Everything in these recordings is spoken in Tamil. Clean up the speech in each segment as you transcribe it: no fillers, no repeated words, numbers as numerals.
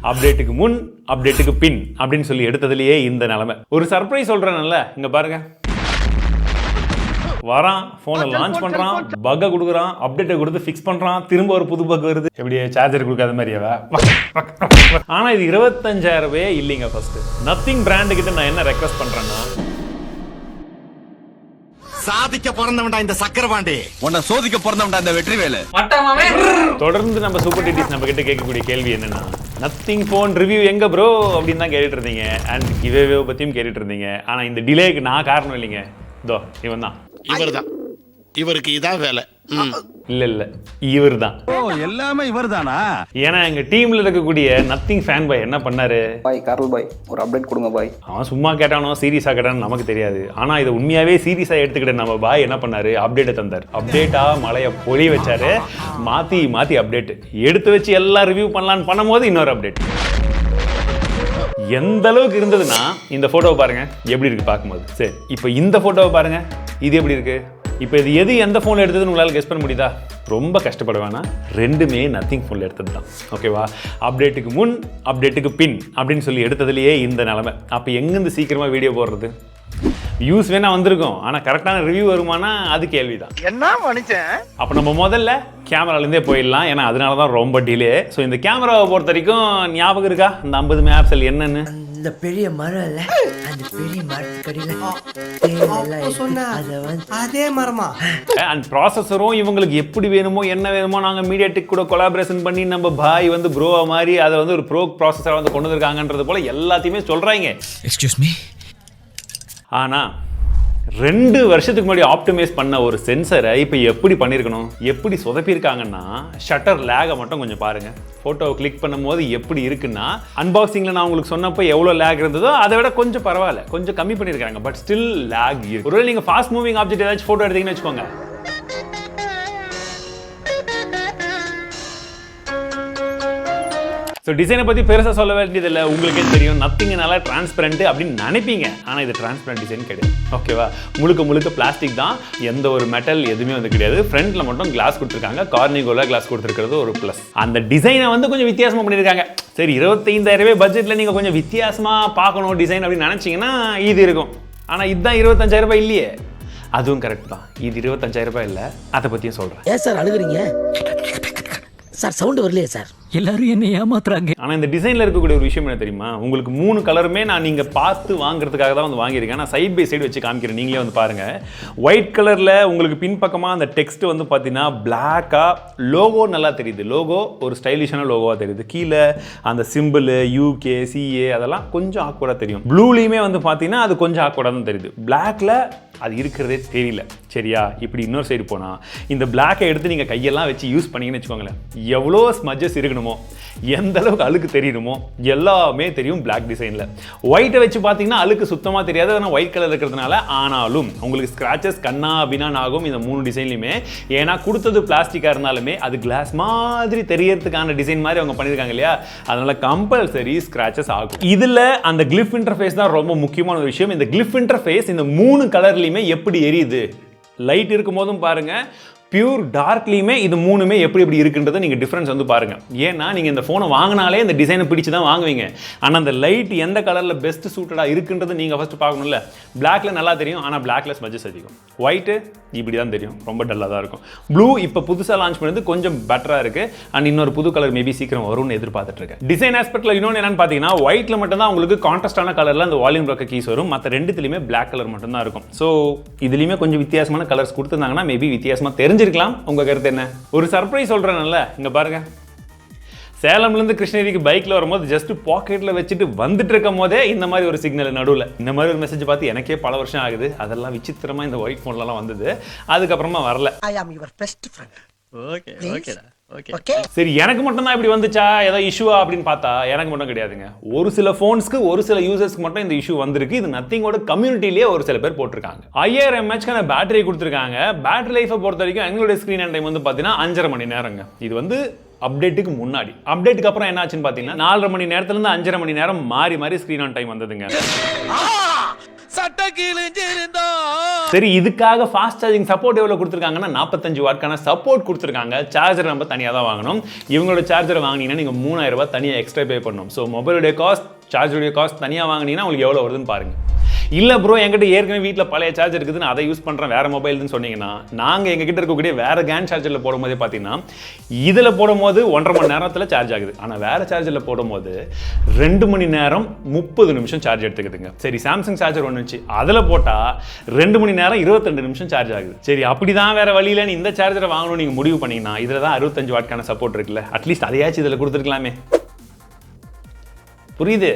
அப்டேட்டுக்கு முன் அப்டேட்டுக்கு பின் அப்படின்னு சொல்லி எடுத்ததுலயே இந்த நிலைமை. ஒரு சர்ப்ரைஸ் சொல்றேன்ல, இங்க பாருங்க. வரான், போனை லான்ச் பண்றான், பக்கை கொடுக்குறான், அப்டேட்டை கொடுத்து ஃபிக்ஸ் பண்றான், திரும்ப ஒரு புது பக் வருது. எப்படியே சார்ஜர் கொடுக்காத மாதிரியாவா? ஆனா இது 25,000 ரூபாயே இல்லைங்க. ஃபர்ஸ்ட் நத்திங் பிராண்டு கிட்ட நான் என்ன ரெக்வெஸ்ட் பண்றேன்னா, சாதிக்க பிறந்தவன்டா இந்த சக்கரபாண்டி, உன்னை சோதிக்க பிறந்தவன்டா இந்த வெற்றிவேலு. தொடர்ந்து நம்ம சூப்பர் டிடிஸ் நம்ம கிட்ட கேட்கக்கூடிய கேள்வி என்னன்னா, நத்திங் போன் ரிவ்யூ எங்க ப்ரோ அப்படின்னு தான் கேட்டுட்டு இருந்தீங்க. அண்ட் கிவ்அவே பத்தியும் கேட்டுட்டு இருந்தீங்க. ஆனா இந்த டிலேக்கு நான் காரணம் இல்லைங்க. இதோ இவன் தான். இவர்தான், இவருக்கு இதான் வேலை. இல்ல இவர் தான். எல்லாமே இவர் தானா? ஏன்னா எங்க டீம்ல இருக்கக்கூடிய நத்திங் ஃபேன் பாய் என்ன பண்ணாரு, பாய் கார்ல் பாய் ஒரு அப்டேட் கொடுங்க பாய். அவன் சும்மா கேட்டானோ சீரியஸா கேட்டானோ நமக்கு தெரியாது. ஆனா இதை உண்மையாவே சீரியஸா எடுத்துக்கிட்ட நம்ம பாய் என்ன பண்ணாரு, அப்டேட்டை தந்தார். அப்டேட்டா மழைய பொழி வச்சாரு. மாத்தி மாத்தி அப்டேட் எடுத்து வச்சு எல்லாம் ரிவ்யூ பண்ணலான்னு பண்ணும்போது இன்னொரு அப்டேட். எந்த அளவுக்கு இருந்ததுன்னா, இந்த போட்டோவை பாருங்க எப்படி இருக்கு பார்க்கும்போது. சரி, இப்போ இந்த போட்டோவை பாருங்க, இது எப்படி இருக்கு? இப்போ இது எது எந்த ஃபோனில் எடுத்ததுன்னு உங்களால் கெஸ் பண்ண முடியுதா? ரொம்ப கஷ்டப்பட வேணாம், ரெண்டுமே நத்திங் ஃபோனில் எடுத்தது தான். ஓகேவா? அப்டேட்டுக்கு முன் அப்டேட்டுக்கு பின் அப்படின்னு சொல்லி எடுத்ததுலேயே இந்த நிலைமை. அப்போ எங்கேருந்து சீக்கிரமாக வீடியோ போடுறது? வியூஸ் வேணா வந்திருக்கும், ஆனால் கரெக்டான ரிவ்யூ வருமானா அது கேள்விதான். என்ன மனுஷன்? அப்போ நம்ம முதல்ல கேமராலேருந்தே போயிடலாம். ஏன்னா அதனால தான் ரொம்ப டிலே. ஸோ இந்த கேமராவை பொறுத்த வரைக்கும் ஞாபகம் இருக்கா இந்த 50 மெகாபிக்சல் என்னன்னு? இந்த பெரிய மரம் இல்ல, அந்த பெரிய மரத்துக்கடியில அதே மரமா. அண்ட் ப்ராசஸரும் இவங்களுக்கு எப்படி வேணுமோ என்ன வேணுமோ நாங்கள் மீடியாடெக் கூட கொலாபரேஷன் பண்ணி நம்ம பாய் வந்து ப்ரோவா மாதிரி அதை வந்து ஒரு ப்ரோ ப்ராசஸரை வந்து கொண்டு வந்திருக்காங்கன்றது போல எல்லாத்தையுமே சொல்கிறாங்க. Excuse me. ஆனால் 2 வருஷத்துக்கு முன்னாடி ஆப்டிமைஸ் பண்ண ஒரு சென்சரை இப்போ எப்படி பண்ணியிருக்கணும், எப்படி சொதப்பியிருக்காங்கன்னா, ஷட்டர் லேகை மட்டும் கொஞ்சம் பாருங்கள். ஃபோட்டோவை கிளிக் பண்ணும்போது எப்படி இருக்குன்னா, அன்பாக்சிங்கில் நான் உங்களுக்கு சொன்னப்போ எவ்வளோ லேக் இருந்ததோ அதை விட கொஞ்சம் பரவாயில்ல, கொஞ்சம் கம்மி பண்ணியிருக்காங்க. பட் ஸ்டில் லேக் இருக்கு. ஒருவேளை நீங்கள் ஃபாஸ்ட் மூவிங் ஆப்ஜெக்ட் ஏதாச்சும் ஃபோட்டோ எடுத்தீங்கன்னு வச்சுக்கோங்க, ஸோ டிசைனை பற்றி பெருசாக சொல்ல வேண்டியதில்லை, உங்களுக்கே தெரியும். நத்திங் நல்லா டிரான்ஸ்பரண்ட் அப்படின்னு நினைப்பீங்க, ஆனால் இது டிரான்ஸ்பரண்ட் டிசைன் கிடையாது. ஓகேவா? முழுக்க முழுக்க பிளாஸ்டிக் தான், எந்த ஒரு மெட்டல் எதுவுமே வந்து கிடையாது. ஃப்ரண்ட்டில் மட்டும் கிளாஸ் கொடுத்துருக்காங்க. கார்னிகோல கிளாஸ் கொடுத்துருக்கிறது ஒரு ப்ளஸ். அந்த டிசைனை வந்து கொஞ்சம் வித்தியாசமாக பண்ணியிருக்காங்க. சரி, 25,000 பட்ஜெட்டில் நீங்கள் கொஞ்சம் வித்தியாசமாக பார்க்கணும் டிசைன் அப்படின்னு நினச்சிங்கன்னா இது இருக்கும். ஆனால் இதுதான் 25,000 ரூபாய் இல்லையே. அதுவும் கரெக்ட் தான், இது 25,000 ரூபாய் இல்லை. அதை பற்றியும் சொல்கிறேன். ஏன் சார் அழுகுறீங்க சார்? சவுண்ட் வரலையே சார்? எல்லாரும் என்ன ஏமாத்துறாங்க. ஆனால் இந்த டிசைனில் இருக்கக்கூடிய ஒரு விஷயம் என்ன தெரியுமா, உங்களுக்கு 3 கலருமே நான் நீங்கள் பார்த்து வாங்குறதுக்காக தான் வந்து வாங்கியிருக்கேன். நான் சைட் பை சைடு வச்சு காமிக்கிறேன், நீங்களே வந்து பாருங்கள். ஒயிட் கலரில் உங்களுக்கு பின்பக்கமாக அந்த டெக்ஸ்ட் வந்து பார்த்தீங்கன்னா பிளாக்காக லோகோ நல்லா தெரியுது. லோகோ ஒரு ஸ்டைலிஷான லோகோவாக தெரியுது. கீழே அந்த சிம்பிள் UK CA அதெல்லாம் கொஞ்சம் ஆக்வர்டாக தெரியும். ப்ளூலேயுமே வந்து பார்த்தீங்கன்னா அது கொஞ்சம் ஆக்வர்டாக தான் தெரியுது. பிளாக்ல அது இருக்கிறதே தெரியல. சரியா? இப்படி இன்னொரு சைடு போனால் இந்த பிளாக்கை எடுத்து நீங்கள் கையெல்லாம் வச்சு யூஸ் பண்ணிங்கன்னு வச்சுக்கோங்களேன், எவ்வளோ ஸ்மஜஸ் இருக்கணுமோ, எந்த அளவுக்கு அழுக்கு தெரியணுமோ எல்லாமே தெரியும் பிளாக் டிசைனில். ஒயிட்டை வச்சு பார்த்தீங்கன்னா அழுக்கு சுத்தமாக தெரியாது, ஆனால் ஒயிட் கலர் இருக்கிறதுனால. ஆனாலும் உங்களுக்கு ஸ்க்ராச்சஸ் கண்ணா பின்னான் ஆகும் இந்த 3 டிசைன்லையுமே. ஏன்னா கொடுத்தது பிளாஸ்டிக்காக இருந்தாலுமே அது கிளாஸ் மாதிரி தெரியறதுக்கான டிசைன் மாதிரி அவங்க பண்ணியிருக்காங்க இல்லையா, அதனால கம்பல்சரி ஸ்க்ராச்சஸ் ஆகும். இதில் அந்த கிளிஃப் இன்டர்ஃபேஸ் தான் ரொம்ப முக்கியமான ஒரு விஷயம். இந்த கிளிஃப் இன்டர்ஃபேஸ் இந்த 3 கலர்லையுமே எப்படி எரியுது, லைட் இருக்கும் போதும் பாருங்க, பியூர் டார்க்லையுமே இது 3மே எப்படி எப்படி இருக்குன்றதை நீங்கள் டிஃப்ரென்ஸ் வந்து பாருங்கள். ஏன்னா நீங்கள் இந்த ஃபோனை வாங்கினாலே இந்த டிசைனை பிடிச்சி தான் வாங்குவீங்க. ஆனால் அந்த லைட் எந்த கலரில் பெஸ்ட் சூட்டடாக இருக்குன்றது நீங்கள் ஃபஸ்ட்டு பார்க்கணும்ல. பிளாக்ல நல்லா தெரியும், ஆனால் பிளாக்ல ஸ்மஜஸ் அதிகம். ஒயிட்டு இப்படி தான் தெரியும், ரொம்ப டல்லாக தான் இருக்கும். ப்ளூ இப்போ புதுசாக லான்ச் பண்ணது கொஞ்சம் பெட்டராக இருக்குது. அண்ட் இன்னொரு புது கலர் மேபி சீக்கிரம் வரும்னு எதிர்பார்த்துட்டு இருக்கேன். டிசைன் ஆஸ்பெக்டில் இன்னொன்று என்னன்னு பார்த்தீங்கன்னா, ஒயிட்டில் மட்டும்தான் உங்களுக்கு கான்ட்ராஸ்டான கலரில் அந்த வால்யூம் ப்ரோக்கர் கீஸ் வரும். மற்ற ரெண்டுத்துலையுமே பிளாக் கலர் மட்டும்தான் இருக்கும். ஸோ இதுலேயுமே கொஞ்சம் வித்தியாசமான கலர்ஸ் கொடுத்துருந்தாங்கன்னா மேபி வித்தியாசமாக தெரிஞ்சிருக்கலாம். உங்க கருத்து என்ன? ஒரு சர்ப்ரைஸ் சொல்றேன்ல, இங்க பாருங்க. சேலம்லேருந்து கிருஷ்ணகிரிக்கு பைக்கில் வரும்போது ஜஸ்ட் பாக்கெட்டில் வச்சுட்டு வந்துட்டு இருக்கும் போதே இந்த மாதிரி ஒரு சிக்னல் நடுவில் இந்த மாதிரி ஒரு மெசேஜ் பார்த்து எனக்கே பல வருஷம் ஆகுது. அதெல்லாம் விசித்திரமா இந்த ஒயிட் ஃபோன்லலாம் வந்தது, அதுக்கப்புறமா வரல. ஐ am your best friend. Okay ஓகேடா. சரி, எனக்கு மட்டும் தான் இப்படி வந்துச்சா, ஏதோ இஷ்யூவா அப்படின்னு பார்த்தா எனக்கு மட்டும் கிடையாதுங்க. ஒரு சில ஃபோன்ஸ்க்கு ஒரு சில யூசர்ஸ்க்கு மட்டும் இந்த இஷ்யூ வந்திருக்கு. இது நத்திங்கோட கம்யூனிட்டிலேயே ஒரு சில பேர் போட்டிருக்காங்க. 5000 mAh பேட்டரி கொடுத்துருக்காங்க. பேட்டரி லைஃபை பொறுத்த வரைக்கும் எங்களுடைய ஸ்க்ரீன் ஆன் டைம் வந்து பார்த்தீங்கன்னா 5.5 மணி நேரங்க. இது வந்து அப்டேட்டுக்கு முன்னாடி. அப்டேட்டுக்கு அப்புறம் என்ன ஆச்சுன்னு பார்த்தீங்கன்னா 4.5 மணி நேரத்துலேருந்து 5.5 மணி நேரம் மாறி மாறி ஸ்க்ரீன் ஆன் டைம் வந்ததுங்க. சட்ட கிழிஞ்சிருந்தா சரி, இதுக்காக ஃபாஸ்ட் சார்ஜிங் சப்போர்ட் எவ்வளோ கொடுத்துருக்காங்கன்னா 45 வாட்க்கான சப்போர்ட் கொடுத்துருக்காங்க. சார்ஜர் நம்ம தனியாக தான் வாங்கணும். இவங்களோட சார்ஜர் வாங்கினீங்கன்னா நீங்கள் 3000 ரூபாய் தனியாக எக்ஸ்ட்ரா பே பண்ணணும். ஸோ மொபைலுடைய காஸ்ட், சார்ஜருடைய காஸ்ட் தனியாக வாங்கினீங்கன்னா உங்களுக்கு எவ்வளோ வருதுன்னு பாருங்கள். இல்லை ப்ரோ, என்கிட்ட ஏற்கனவே வீட்டில் பழைய சார்ஜர் இருக்குது, நான் அதை யூஸ் பண்ணுறேன், வேறு மொபைல்னு சொன்னீங்கன்னா, நாங்கள் எங்ககிட்ட இருக்கக்கூடிய வேறு கேன் சார்ஜரில் போடும்போதே பார்த்தீங்கன்னா இதில் போடும்போது 1.5 மணி நேரத்தில் சார்ஜ் ஆகுது. ஆனால் வேறு சார்ஜரில் போடும்போது 2 மணி நேரம் 30 நிமிஷம் சார்ஜ் எடுத்துக்குதுங்க. சரி, சாம்சங் சார்ஜர் ஒன்று இருந்துச்சு, அதில் போட்டால் 2 மணி நேரம் 22 நிமிஷம் சார்ஜ் ஆகுது. சரி, அப்படி தான் வேறு வழியில் இந்த சார்ஜரை வாங்கணும் நீங்கள் முடிவு பண்ணிங்கன்னா இதில் தான் 65 வாட்க்கான சப்போர்ட் இருக்குல்ல, அட்லீஸ்ட் அதையாச்சும் இதில் கொடுத்துருக்கலாமே. புரியுது?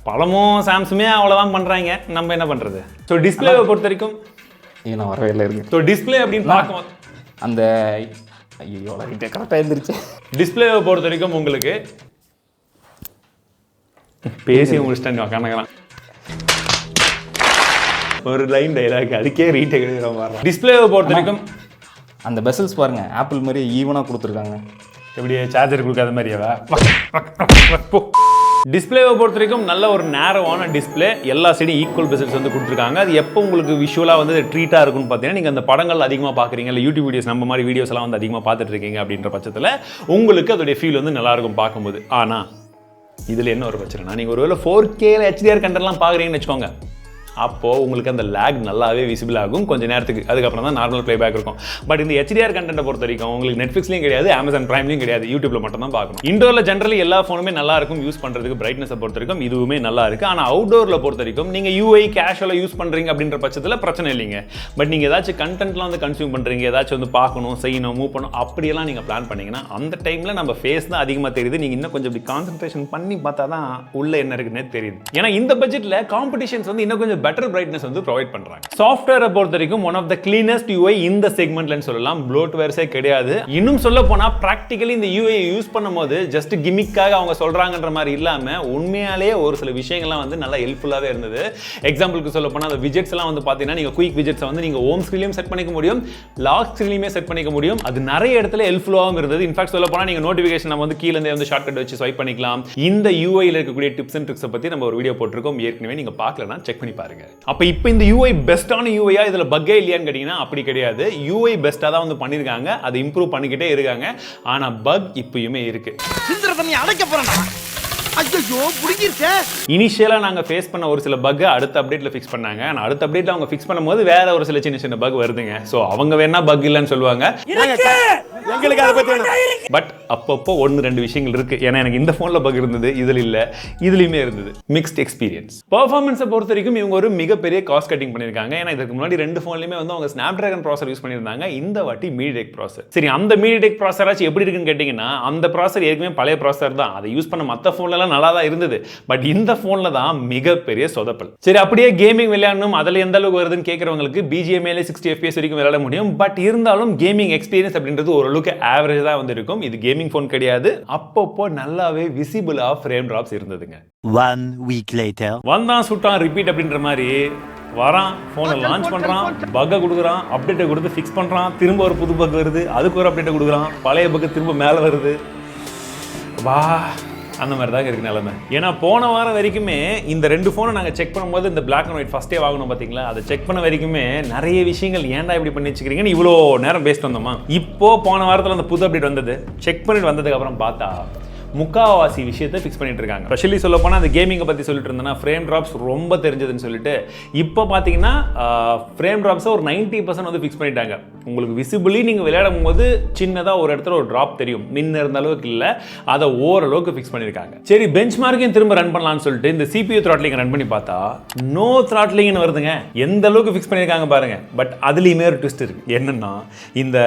பழமும் சாம்சங்குமே அவ்வளோதான் பண்ணுறாங்க, நம்ம என்ன பண்ணுறது? ஸோ டிஸ்பிளேவை பொறுத்த வரைக்கும் நான் வரவே இல்லை இருக்கு. ஸோ டிஸ்பிளே அப்படின்னு பார்க்கும் அந்த ஐயோ கரெக்டாக இருந்துருச்சு. டிஸ்பிளேவை பொறுத்த வரைக்கும் உங்களுக்கு பேசி முடிச்சிட்டேன் கணக்கலாம் ஒரு லைன் டைலாக், அதுக்கே ரீடேக் வர. டிஸ்பிளேவை பொறுத்த வரைக்கும் அந்த பெசல்ஸ் பாருங்க, ஆப்பிள் மாதிரி ஈவனாக கொடுத்துருக்காங்க. எப்படி சார்ஜர் கொடுக்காத மாதிரியாவா? டிஸ்பிளேவை பொறுத்த வரைக்கும் நல்ல ஒரு நேரோவான டிஸ்பிளே, எல்லா சைடும் ஈக்குவல் பெசல்ஸ் வந்து கொடுத்துருக்காங்க. அது எப்போ உங்களுக்கு விஷுவலாக வந்து ட்ரீட்டாக இருக்குன்னு பார்த்தீங்கன்னா, நீங்கள் அந்த படங்கள் அதிகமாக பார்க்குறீங்க, இல்லை யூடியூப் வீடியோஸ் நம்ம மாதிரி வீடியோஸ் எல்லாம் வந்து அதிகமாக பார்த்துட்டு இருக்கீங்க அப்படின்ற பட்சத்தில் உங்களுக்கு அதோடைய ஃபீல் வந்து நல்லாயிருக்கும் பார்க்கும்போது. ஆனால் இதில் என்ன ஒரு பிரச்சனைனா, நீங்கள் ஒருவேளை 4K HDR கண்டென்ட்லாம் பார்க்குறீங்கன்னு வச்சுக்கோங்க, அப்போது உங்களுக்கு அந்த லேக் நல்லாவே விசிபிள் ஆகும் கொஞ்சம் நேரத்துக்கு. அதுக்கப்புறம் தான் நார்மல் ப்ளேபேக் இருக்கும். பட் இந்த HDR கண்டென்ட்டை பொறுத்த வரைக்கும் உங்களுக்கு நெட்ஃப்ளிக்ஸ்லையும் கிடையாது, அமேசான் பிரைம்லையும் கிடையாது, யூடியூப்ல மட்டும் தான் பார்க்கணும். இண்டோரில் ஜென்ரலி எல்லா ஃபோனுமே நல்லா இருக்கும் யூஸ் பண்ணுறதுக்கு, பிரைட்னஸை பொறுத்த வரைக்கும் இதுவுமே நல்லா இருக்குது. ஆனால் அவுட்டோரில் பொறுத்த வரைக்கும் நீங்கள் UI கேஷுவலாக யூஸ் பண்ணுறீங்க அப்படின்ற பட்சத்தில் பிரச்சனை இல்லைங்க. பட் நீங்கள் ஏதாச்சும் கண்டென்ட்லாம் வந்து கன்சியூம் பண்ணுறீங்க, ஏதாச்சும் வந்து பார்க்கணும், செய்யணும், மூவ் பண்ணணும், அப்படியெல்லாம் நீங்கள் பிளான் பண்ணிங்கன்னா அந்த டைமில் நம்ம ஃபேஸ் தான் அதிகமாக தெரியுது. நீங்கள் இன்னும் கொஞ்சம் இப்படி கான்சன்ட்ரேஷன் பண்ணி பார்த்தா தான் உள்ள என்ன இருக்குன்னே தெரியுது. ஏன்னா இந்த பட்ஜெட்டில் காம்படிஷன்ஸ் வந்து இன்னும் கொஞ்சம் பெட்டர் பிரைட்னஸ் வந்து ப்ரொவைட் பண்றாங்க. சாஃப்ட்வேரை பொறுத்த வரைக்கும் one of the cleanest UI இந்த செக்மெண்ட்லன்னு சொல்லலாம். ப்ளோட்வேர்ஸே கிடையாது. இன்னும் சொல்ல போனா பிராக்டிகலி இந்த UI யூஸ் பண்ணும்போது ஜஸ்ட் கிமிக்காக அவங்க சொல்றாங்கன்ற மாதிரி இல்லாம உண்மையாலேயே ஒரு சில விஷயங்கள்லாம் வந்து நல்லா ஹெல்ப்ஃபுல்லாவே இருந்தது. எக்ஸாம்பிளுக்கு சொல்ல போனா அந்த விஜெட்ஸ் எல்லாம் வந்து பாத்தீங்கன்னா நீங்க குயிக் விஜெட்ஸ் வந்து நீங்க ஹோம் ஸ்கிரீன்லயும் செட் பண்ணிக்க முடியும், லாக் ஸ்கிரீன்லயுமே செட் பண்ணிக்க முடியும். அது நிறைய இடத்துல ஹெல்ப்ஃபுல்லாகவும் இருந்தது. இன்ஃபேக்ட் சொல்ல போனா நீங்க நோட்டிஃபிகேஷன் நம்ம வந்து கீழ இருந்தே வந்து ஷார்ட்கட் வச்சு ஸ்வைப் பண்ணிக்கலாம். இந்த UI ல இருக்கக்கூடிய டிப்ஸ் அண்ட் ட்ரிக்ஸ் பத்தி நம்ம ஒரு வீடியோ போட்டிருக்கோம், ஏற்கனவே நீங்க பார்க்கலனா செக் பண்ணி பாருங்க. அப்ப இப்போ இந்த UI பெஸ்டான UI-ஆ இதுல பக்கே இல்லையான்னு கேட்டீங்கன்னா அப்படி கிடையாது. UI பெஸ்டா தான் வந்து பண்ணிருக்காங்க, அதை இம்ப்ரூவ் பண்ணிக்கிட்டே இருக்காங்க. ஆனா பக் இப்பயுமே இருக்கு. சிந்திரதனை அடைக்க போறேன்டா. ஐயோ புடிங்கிருச்சே. இனிஷியலா நாங்க ஃபேஸ் பண்ண ஒரு சில பக் அடுத்த அப்டேட்ல ஃபிக்ஸ் பண்ணாங்க. ஆனா அடுத்த அப்டேட்ல அவங்க ஃபிக்ஸ் பண்ணும்போது வேற ஒரு சில சின்ன சின்ன பக் வருதுங்க. சோ அவங்க வேணா பக் இல்லன்னு சொல்லுவாங்க, எங்களுக்கு அதை பத்தி பட் அப்பப்போ 1-2 விஷயங்கள் இருக்கு. ஏன்னா எனக்கு இந்த போன்ல பக் இருந்தது, இதுல இல்ல, இதுலயுமே இருந்தது. Mixed experience. பெர்ஃபார்மன்ஸை பொறுத்த வரைக்கும் இவங்க ஒரு மிகப்பெரிய காஸ்ட் கட்டிங் பண்ணிருக்காங்க. ஏன்னா இதுக்கு முன்னாடி 2 போன்லயுமே வந்து அவங்க ஸ்னாப்டிராகன் ப்ராசர் யூஸ் பண்ணிருந்தாங்க, இந்த வாட்டி மீடியடெக் ப்ராசர். சரி, அந்த மீடியடெக் ப்ராசர் ஆச்சு எப்படி இருக்குன்னு கேட்டீங்கன்னா அந்த ப்ராசர் ஏற்கனவே பழைய ப்ராசர் தான், அதை யூஸ் பண்ண மற்ற போன்ல நல்லா தான் இருந்தது. பட் இந்த போன்ல தான் மிகப்பெரிய சொதப்பல். சரி, அப்படியே கேமிங் விளையாடணும், அதுல எந்த அளவுக்கு வருதுன்னு கேட்கறவங்களுக்கு BGMI 60 FPS வரைக்கும் விளையாட முடியும். பட் இருந்தாலும் கேமிங் எக்ஸ்பீரியன்ஸ் அப்படின்றது ஓரளவுக்கு ஆவரேஜ் தான் வந்து இருக்கும். இது கேமிங் போன் கிடையாது. அப்பப்போ நல்லாவே விசிபிளா ஃப்ரேம் டிராப்ஸ் இருந்ததுங்க. 1 week later வந்தான் சுட்டான் ரிப்பீட் அப்படின்ற மாதிரி வரான், போனை லான்ச் பண்றான், பக்கை கொடுக்குறான், அப்டேட்டை கொடுத்து ஃபிக்ஸ் பண்றான், திரும்ப ஒரு புது பக் வருது, அதுக்கு ஒரு அப்டேட்டை கொடுக்குறான், பழைய பக்கு திரும்ப மேலே வருது. வா, அந்த மாதிரி தான் இருக்கு நிலைமை. ஏன்னா போன வாரம் வரைக்குமே இந்த 2 ஃபோனை நாங்கள் செக் பண்ணும்போது இந்த பிளாக் அண்ட் ஒயிட் ஃபர்ஸ்டே வாங்கணும் பார்த்தீங்களா, அதை செக் பண்ண வரைக்குமே நிறைய விஷயங்கள் ஏன்டா இப்படி பண்ணி வச்சுக்கிறீங்கன்னு இவ்வளோ நேரம் பேசிட்டு வந்தோமா. இப்போ போன வாரத்தில் அந்த புது அப்டேட் வந்தது, செக் பண்ணிட்டு வந்ததுக்கு அப்புறம் பார்த்தா முக்காவாசி விஷயத்தை ஃபிக்ஸ் பண்ணிட்டு இருக்காங்க. ஸ்பெஷலி சொல்ல போனால் அந்த கேமிங்கை பற்றி சொல்லிட்டு இருந்தேன்னா ஃப்ரேம் ட்ராப்ஸ் ரொம்ப தெரிஞ்சதுன்னு சொல்லிட்டு இப்போ பார்த்தீங்கன்னா ஃப்ரேம் ட்ராப்ஸை ஒரு 90% வந்து ஃபிக்ஸ் பண்ணிட்டாங்க. உங்களுக்கு விசிபிளி நீங்கள் விளையாடும் போது சின்னதாக ஒரு இடத்துல ஒரு ட்ராப் தெரியும், மின்ன இருந்த அளவுக்கு இல்லை, அதை ஓரளவுக்கு ஃபிக்ஸ் பண்ணியிருக்காங்க. சரி, பெஞ்ச் மார்க்கையும் திரும்ப ரன் பண்ணலாம்னு சொல்லிட்டு இந்த CPU த்ராட்லிங் ரன் பண்ணி பார்த்தா நோ த்ராட்லிங்னு வருதுங்க. எந்த அளவுக்கு ஃபிக்ஸ் பண்ணியிருக்காங்க பாருங்க. பட் அதுலேயுமே ஒரு ட்விஸ்ட் இருக்கு. என்னன்னா இந்த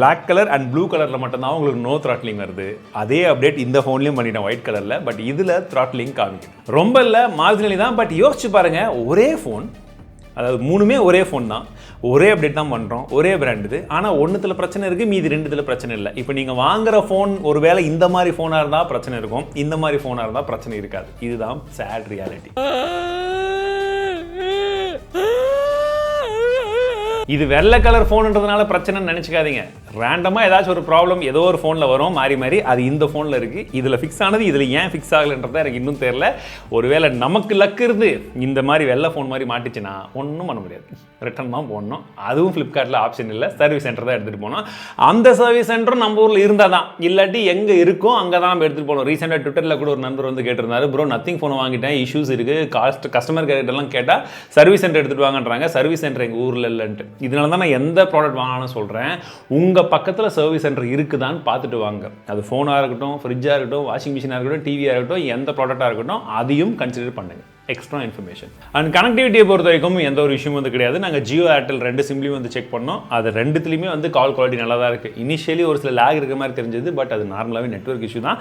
பிளாக் கலர் அண்ட் ப்ளூ கலரில் மட்டும்தான் உங்களுக்கு நோ த்ராட்லிங் வருது. அதே அப்டேட் இந்த ஃபோன்லையும் பண்ணிட்டேன் ஒயிட் கலரில். பட் இதில் த்ராட்லிங் காமிக்கும் ரொம்ப இல்லை, மார்ஜினலி தான். பட் யோசிச்சு பாருங்க, ஒரே ஃபோன், அதாவது 3மே ஒரே ஃபோன் தான், ஒரே அப்டேட் தான் பண்ணுறோம், ஒரே பிராண்ட் இது. ஆனால் ஒன்றுத்தில் பிரச்சனை இருக்குது, மீதி 2த்தில் பிரச்சனை இல்லை. இப்போ நீங்கள் வாங்குற ஃபோன் ஒருவேளை இந்த மாதிரி ஃபோனாக இருந்தால் பிரச்சனை இருக்கும், இந்த மாதிரி ஃபோனாக இருந்தால் பிரச்சனை இருக்காது. இதுதான் சேட் ரியாலிட்டி. இது வெள்ளை கலர் ஃபோனுன்றதுனால பிரச்சனைன்னு நினச்சிக்காதீங்க. ரேண்டமாக ஏதாச்சும் ஒரு ப்ராப்ளம் ஏதோ ஒரு ஃபோனில் வரும் மாறி மாறி, அது இந்த ஃபோனில் இருக்குது. இதில் ஃபிக்ஸ் ஆனது இதில் ஏன் ஃபிக்ஸ் ஆகலைன்றதை எனக்கு இன்னும் தெரியல. ஒருவேளை நமக்கு லக் இருந்து இந்த மாதிரி வெள்ளை ஃபோன் மாதிரி மாட்டிச்சுன்னா ஒன்றும் பண்ண முடியாது, ரிட்டர்ன் தான் போடணும். அதுவும் ஃப்ளிப்கார்ட்டில் ஆப்ஷன் இல்லை, சர்வீஸ் சென்டர் தான் எடுத்துகிட்டு போகணும். அந்த சர்வீஸ் சென்டரும் நம்ம ஊரில் இருந்தால் தான், இல்லாட்டி எங்கே இருக்கோ அங்கே தான் நம்ம எடுத்துகிட்டு போகணும். ரீசெண்டாக ட்விட்டரில் கூட ஒரு நண்பர் வந்து கேட்டிருந்தாரு, ப்ரோ நத்திங் ஃபோனை வாங்கிட்டேன், இஷ்யூஸ் இருக்குது, கஸ்டமர் கேர்லாம் கேட்டால் சர்வீஸ் சென்டர் எடுத்துகிட்டு வாங்கன்றாங்க, சர்வீஸ் சென்டர் எங்கள் ஊரில் இல்லைன்ட்டு. இதனால தான் நான் எந்த ப்ராடக்ட் வாங்கணும்னு சொல்கிறேன், உங்கள் பக்கத்தில் சர்வீஸ் சென்டர் இருக்குதான்னு பார்த்துட்டு வாங்க. அது ஃபோனாக இருக்கட்டும், ஃப்ரிட்ஜாக இருக்கட்டும், வாஷிங் மிஷினாக இருக்கட்டும், டிவியாக இருக்கட்டும், எந்த ப்ராடக்டாக இருக்கட்டும், அதையும் கன்சிடர் பண்ணுங்கள். Extra information. அண்ட் கனெக்டிவிட்டியை பொறுத்த வரைக்கும் எந்த ஒரு விஷயமும் வந்து கிடையாது. நாங்கள் ஜியோ ஏர்டெல் 2 சிம்லையும் வந்து செக் பண்ணோம். அது 2த்துலையுமே வந்து கால் குவாலிட்டி நல்லா தான் இருக்குது. இனிஷியலி ஒரு சில லேக் இருக்கிற மாதிரி தெரிஞ்சது, பட் அது நார்மலாகவே நெட்வொர்க் இஷ்யூ தான்.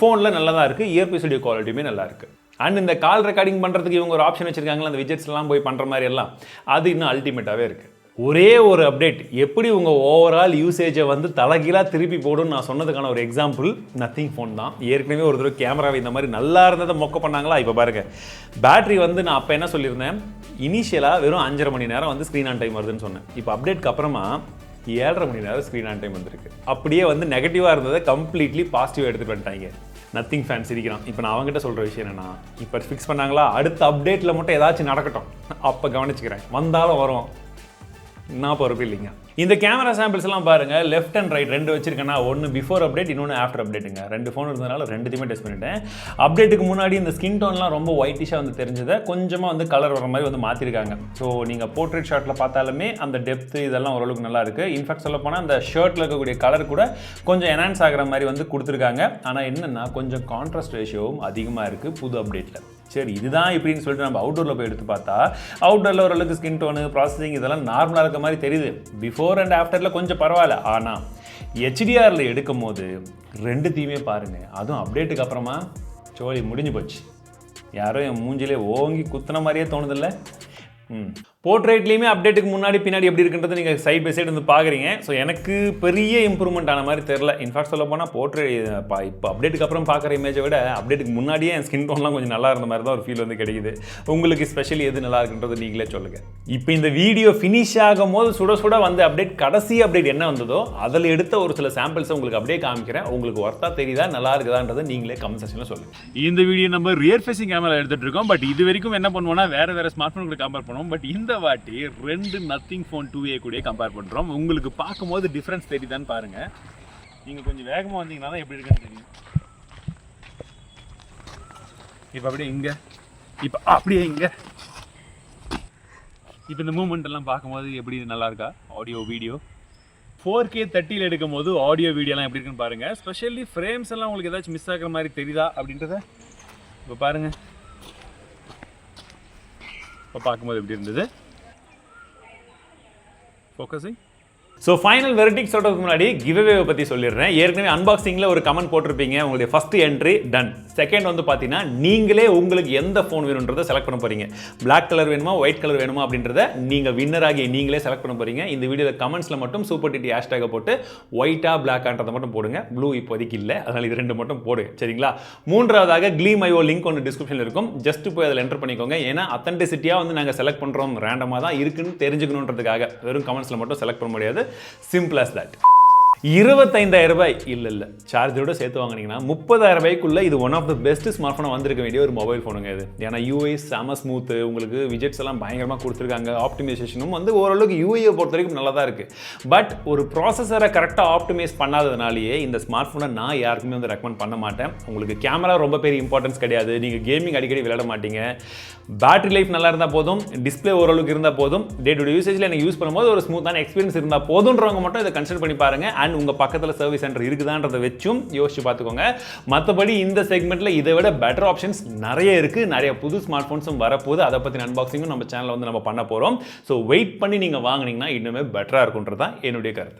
ஃபோனில் நல்லா தான் இருக்குது, இயர்பீஸ் வீடியோ குவாலிட்டியுமே நல்லா இருக்குது. அண்ட் இந்த கால் ரெக்கார்டிங் பண்ணுறதுக்கு இவங்க ஒரு ஆப்ஷன் வச்சிருக்காங்களா, அந்த விஜெட்ஸ்லாம் போய் பண்ணுற மாதிரி எல்லாம், அது இன்னும் அல்டிமேட்டாகவே இருக்குது. ஒரே ஒரு அப்டேட் எப்படி உங்கள் ஓவரால் யூசேஜை வந்து தலைகீழாக திருப்பி போடுன்னு நான் சொன்னதுக்கான ஒரு எக்ஸாம்பிள் நத்திங் ஃபோன் தான். ஏற்கனவே ஒரு தடவை கேமராவை இந்த மாதிரி நல்லா இருந்ததை மொக்க பண்ணாங்களா, இப்போ பாருங்கள் பேட்டரி வந்து நான் அப்போ என்ன சொல்லியிருந்தேன், இனிஷியலாக வெறும் 5.5 மணி நேரம் வந்து ஸ்க்ரீன் ஆன் டைம் வருதுன்னு சொன்னேன். இப்போ அப்டேட்க்கு அப்புறமா 7.5 மணி நேரம் ஸ்க்ரீன் ஆன் டைம் வந்துருக்கு. அப்படியே வந்து நெகட்டிவாக இருந்ததை கம்ப்ளீட்லி பாசிட்டிவாக எடுத்துகிட்டு வந்துட்டாங்க. நத்திங் ஃபேன்ஸ் இருக்கிறான். இப்போ நான் அவங்ககிட்ட சொல்கிற விஷயம் என்னென்னா, இப்போ ஃபிக்ஸ் பண்ணாங்களா, அடுத்த அப்டேட்டில் மட்டும் ஏதாச்சும் நடக்கட்டும், அப்போ கவனிச்சுக்கிறேன், வந்தாலும் வரும், நான் பொறுப்பு இல்லைங்க. இந்த கேமரா சாம்பிள்ஸ் எல்லாம் பாருங்கள், லெஃப்ட் அண்ட் ரைட் 2 வச்சிருக்கேன்னா, ஒன்று பிஃபோர் அப்டேட், இன்னொன்று ஆஃப்டர் அப்டேட்டுங்க. 2 ஃபோன் இருந்ததுனால 2த்தையுமே டெஸ்ட் பண்ணிட்டேன். அப்டேட்டுக்கு முன்னாடி இந்த ஸ்கின் டோன்லாம் ரொம்ப ஒயிட்டிஷாக வந்து தெரிஞ்சதை கொஞ்சமாக வந்து கலர் வர மாதிரி வந்து மாற்றிருக்காங்க. ஸோ நீங்கள் போர்ட்ரேட் ஷாட்டில் பார்த்தாலுமே அந்த டெப்த்து இதெல்லாம் ஓரளவுக்கு நல்லா இருக்குது. இன்ஃபேக்ட் சொல்ல போனால் அந்த ஷர்ட்டில் இருக்கக்கூடிய கலர் கூட கொஞ்சம் என்ஹான்ஸ் ஆகிற மாதிரி வந்து கொடுத்துருக்காங்க. ஆனால் என்னென்னா கொஞ்சம் கான்ட்ராஸ்ட் ரேஷியோவும் அதிகமாக இருக்குது புது அப்டேட்டில். சரி இதுதான் இப்படின்னு சொல்லிட்டு நம்ம அவுட்டோரில் போய் எடுத்து பார்த்தா, அவுட்டோரில் ஓரளவுக்கு ஸ்கின் டோனு ப்ராசஸிங் இதெல்லாம் நார்மலாக இருக்க மாதிரி தெரியுது. பிஃபோர் அண்ட் ஆஃப்டரில் கொஞ்சம் பரவாயில்ல. ஆனால் ஹெச்டிஆரில் எடுக்கும் போது 2த்தையுமே பாருங்கள், அதுவும் அப்டேட்டுக்கு அப்புறமா சோழி முடிஞ்சு போச்சு. யாரோ என் மூஞ்சிலே ஓங்கி குத்துன மாதிரியே தோணுதில்லை. போர்ட்ரேட்லேயுமே அப்டேட்டுக்கு முன்னாடி பின்னாடி எப்படி இருக்குன்றது நீங்கள் சைட் பை சைடு வந்து பார்க்குறீங்க. ஸோ எனக்கு பெரிய இம்ப்ரூவ்மெண்ட் ஆன மாதிரி தெரில. இன்ஃபேக்ட் சொல்ல போனால் இப்போ அப்டேட்டுக்கு அப்புறம் பார்க்குற இமேஜை விட அப்டேட்டுக்கு முன்னாடியே என் ஸ்கின் டோன்லாம் கொஞ்சம் நல்லா இருந்த மாதிரி தான் ஒரு ஃபீல் வந்து கிடைக்குது. உங்களுக்கு ஸ்பெஷலி எது நல்லா இருக்குன்றது நீங்களே சொல்லுங்கள். இப்போ இந்த வீடியோ ஃபினிஷ் ஆகும் போது சுட சுட வந்து அப்டேட், கடைசி அப்டேட் என்ன வந்ததோ அதில் எடுத்த ஒரு சில சாம்பிள்ஸை உங்களுக்கு அப்படியே காமிக்கிறேன். உங்களுக்கு ஒர்த்தாக தெரியுதா, நல்லா இருக்குதான்றதை நீங்களே கமெண்ட் செக்ஷனில் சொல்லுங்கள். இந்த வீடியோ நம்ம ரியர் ஃபேசிங் கேமரா எடுத்துகிட்டு இருக்கோம். பட் இது வரைக்கும் என்ன பண்ணுவோம்னா வேறு ஸ்மார்ட் ஃபோன்களை கம்பேர் பண்ணுவோம். பட் இந்த வாட்டி 2 நத்திங் ஃபோன் 2A கூட கம்பேர் பண்ணுறோம். உங்களுக்கு பார்க்கும்போது டிஃப்ரென்ஸ் தெரியுதான்னு பாருங்கள். நீங்கள் கொஞ்சம் வேகமாக வந்தீங்கன்னா தான் எப்படி இருக்குன்னு தெரியும். இப்போ அப்படியே இங்கே, இப்போ அப்படியே இங்கே, இப்போ இந்த மூமெண்ட் எல்லாம் பார்க்கும்போது எப்படி நல்லா இருக்கா? ஆடியோ வீடியோ 4K 30 எடுக்கும் போது ஆடியோ வீடியோலாம் எப்படி இருக்குன்னு பாருங்கள். ஸ்பெஷலி ஃப்ரேம்ஸ் எல்லாம் உங்களுக்கு ஏதாச்சும் மிஸ் ஆகிற மாதிரி தெரியுதா அப்படின்றத இப்போ பாருங்கள். இப்போ பார்க்கும்போது எப்படி இருந்தது? ஃபோக்கஸிங். ஸோ ஃபைனல் வெர்டிக்ட் சொல்கிறதுக்கு முன்னாடி கிவ்அவேவை பற்றி சொல்லிடுறேன். ஏற்கனவே அன்பாக்சிங்கில் ஒரு கமெண்ட் போட்டிருப்பீங்க, உங்களுடைய ஃபஸ்ட் என்ட்ரி டன். செகண்ட் வந்து பார்த்தீங்கன்னா நீங்களே உங்களுக்கு எந்த ஃபோன் வேணுன்றதை செலக்ட் பண்ண போகிறீங்க. பிளாக் கலர் வேணுமா, ஒயிட் கலர் வேணுமா அப்படின்றத நீங்கள் வின்னராகி நீங்களே செலக்ட் பண்ண போகிறீங்க. இந்த வீடியோவில் கமெண்ட்ஸில் மட்டும் சூப்பர் டிடி ஹேஷ்டேகை போட்டு ஒயிட்டா பிளாக்ன்றதை மட்டும் போடுங்க. ப்ளூ இப்போதைக்கு இல்லை, அதனால் இது 2 மட்டும் போடுங்க, சரிங்களா? மூன்றாவதாக க்ளீம்.io லிங்க் ஒன்று டிஸ்கிரிப்ஷனில் இருக்கும். ஜஸ்ட் போய் அதில் என்டர் பண்ணிக்கோங்க. ஏன்னா அத்தன்டிசிட்டியாக வந்து நாங்கள் செலக்ட் பண்ணுறோம், ரேண்டமாக தான் இருக்குன்னு தெரிஞ்சுக்கணுன்றதுக்காக. வெறும் கமெண்ட்ஸில் மட்டும் செலக்ட் பண்ண முடியாது. Simple as that. 25,000 ரூபாய் இல்லை சார்ஜரோட சேர்த்து வாங்கினீங்கன்னா 30,000 ரூபாய்க்குள்ள இது one of the best smart ஃபோனை வந்திருக்க வேண்டிய ஒரு மொபைல் ஃபோனுங்க இது. ஏன்னா யூஐ செம ஸ்மூத்து, உங்களுக்கு விஜெட்ஸ் எல்லாம் பயங்கரமாக கொடுத்துருக்காங்க. ஆப்டிமைசேஷனும் வந்து ஓரளவுக்கு யூஐயை பொறுத்த வரைக்கும் நல்லா தான் இருக்குது. பட் ஒரு ப்ராசஸரை கரெக்டாக ஆப்டிமைஸ் பண்ணாததுனாலேயே இந்த ஸ்மார்ட் ஃபோனை நான் யாருக்குமே வந்து ரெக்கமெண்ட் பண்ண மாட்டேன். உங்களுக்கு கேமரா ரொம்ப பெரிய இம்பார்ட்டன்ஸ் கிடையாது, நீங்கள் கேமிங் அடிக்கடி விளையாட மாட்டீங்க, பேட்டரி லைஃப் நல்லா இருந்தால் போதும், டிஸ்பிளே ஓரளவுக்கு இருந்தால் போதும், டே டு டே யூசேஜில் எனக்கு யூஸ் பண்ணும்போது ஒரு ஸ்மூத்தான எக்ஸ்பீரியன்ஸ் இருந்தால் போதுன்றவங்க மட்டும் இதை கன்சிடர் பண்ணி பாருங்கள். அண்ட் உங்கள் பக்கத்தில் சர்வீஸ் சென்டர் இருக்குதான்றதை வச்சும் யோசிச்சு பார்த்துக்கோங்க. மற்றபடி இந்த செக்மெண்ட்டில் இதை விட பெட்டர் ஆப்ஷன்ஸ் நிறைய இருக்குது. நிறைய புது ஸ்மார்ட் ஃபோன்ஸும் வரப்போகுது. அதை பற்றின அன்பாக்சிங்கும் நம்ம சேனலில் வந்து நம்ம பண்ண போகிறோம். ஸோ வெயிட் பண்ணி நீங்கள் வாங்கினீங்கன்னா இன்னுமே பெட்டராக இருக்குன்றது தான் என்னுடைய கருத்து.